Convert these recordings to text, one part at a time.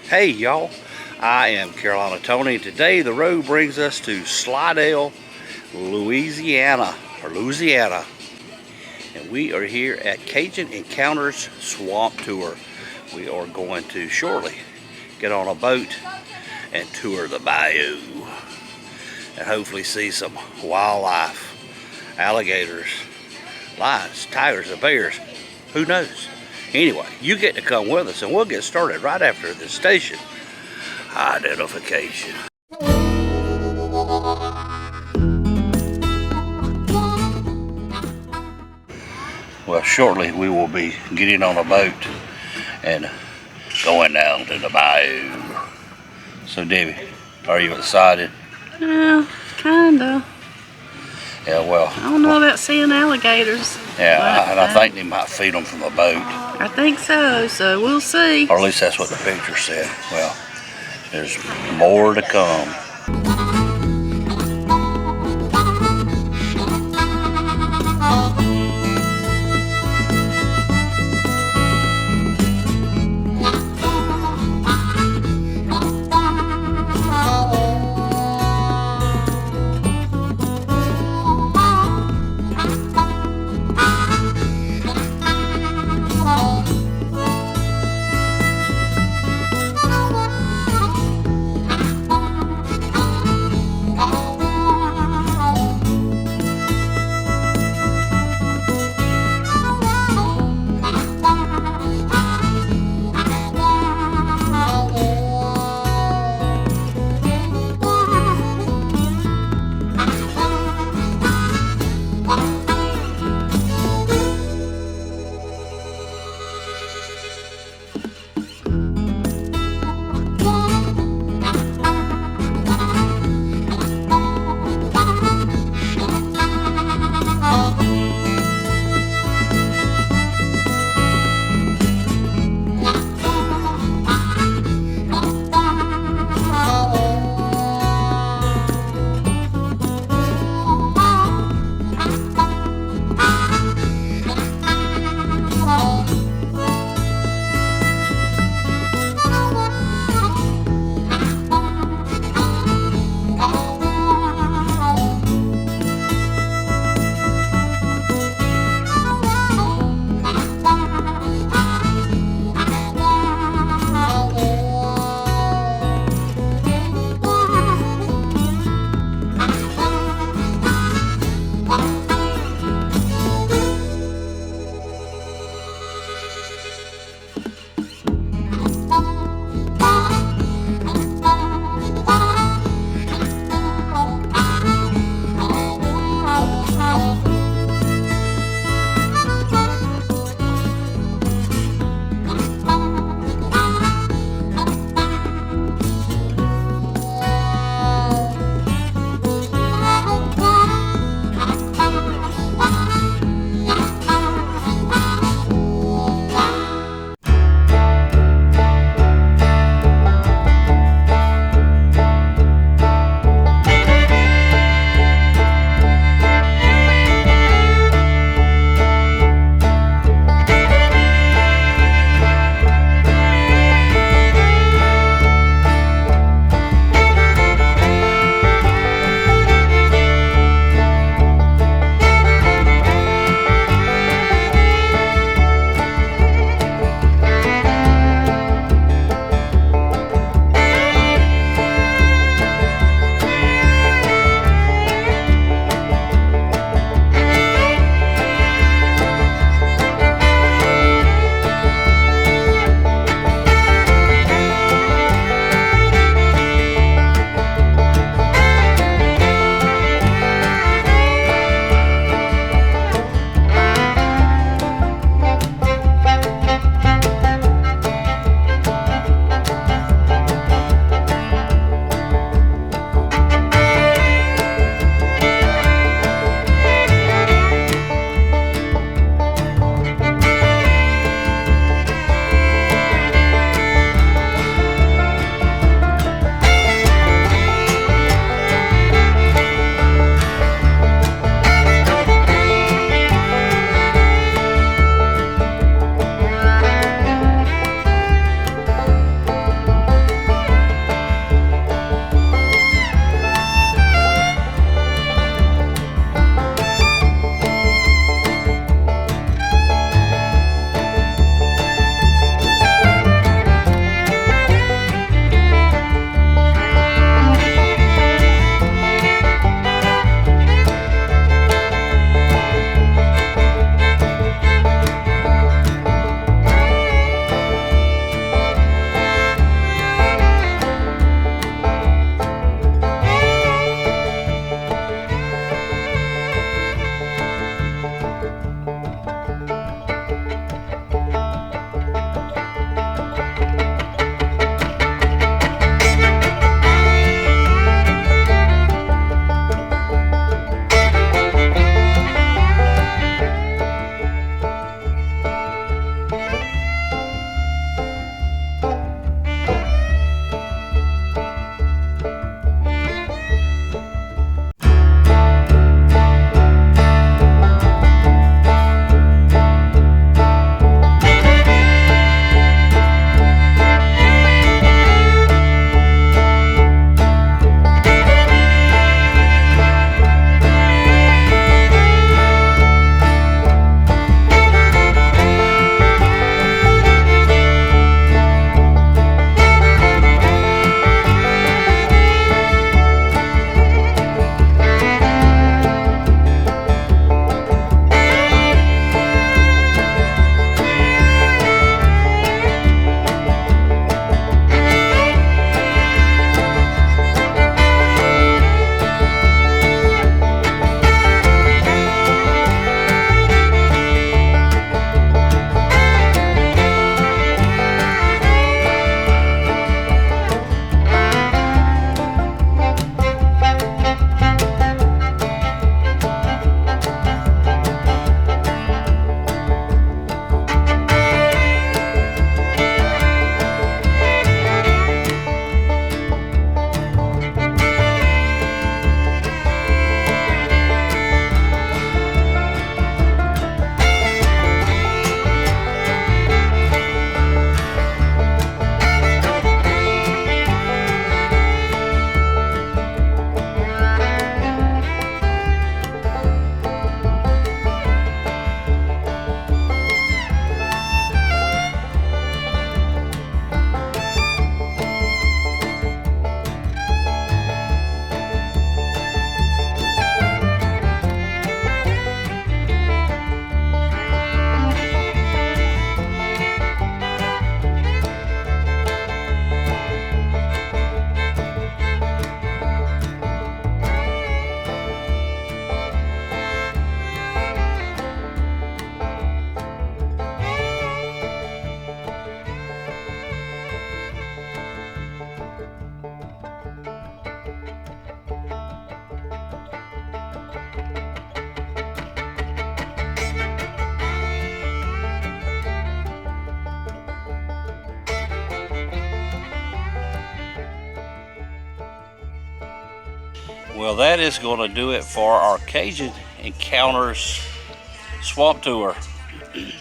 Hey y'all, I am Carolina Tony. Today the road brings us to Slidell, Louisiana, and we are here at Cajun Encounters Swamp Tour. We are going to shortly get on a boat and tour the bayou and hopefully see some wildlife, alligators, lions, tigers, and bears. Who knows? Anyway, you get to come with us and we'll get started right after this station identification. Well, shortly we will be getting on a boat and going down to the bayou. So Debbie, are you excited? Yeah, kinda. Yeah, well. I don't know about seeing alligators. Yeah, and I think they might feed them from the boat. I think so, so we'll see. Or at least that's what the picture said. Well, there's more to come. Well, that is going to do it for our Cajun Encounters swamp tour.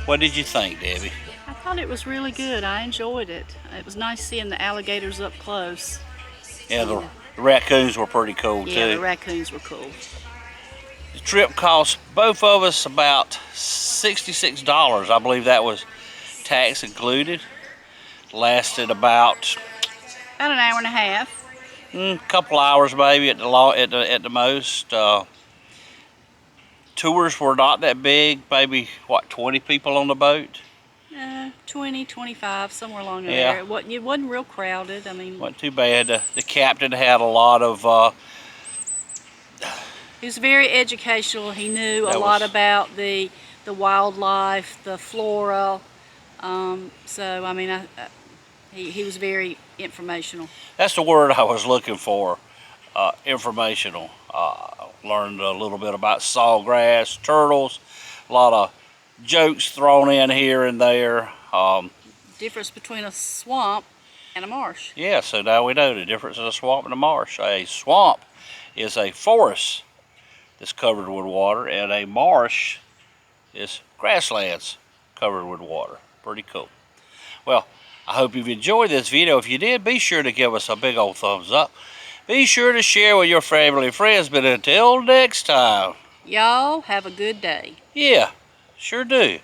What did you think, Debbie? I thought it was really good. I enjoyed it. It was nice seeing the alligators up close. Yeah, the raccoons were pretty cool, Yeah, too. the raccoons were cool. The trip cost both of us about $66. I believe that was tax included. Lasted about About an hour and a half. a couple hours maybe at the most. Tours were not that big, maybe what, 20 people on the boat? 20, 25, somewhere along Yeah. there. It wasn't real crowded. I mean, Wasn't too bad. The captain had a lot of he was very educational. He knew a That lot was- about the wildlife, the flora. So I mean, he was very informational. that's the word I was looking for, informational. Learned a little bit about sawgrass, turtles, a lot of jokes thrown in here and there. Difference between a swamp and a marsh. Yeah, so now we know the difference in a swamp and a marsh. A swamp is a forest that's covered with water, and a marsh is grasslands covered with water. Pretty cool. Well, I hope you've enjoyed this video. If you did, be sure to give us a big old thumbs up. Be sure to share with your family and friends. But until next time, Y'all have a good day. yeah, sure do.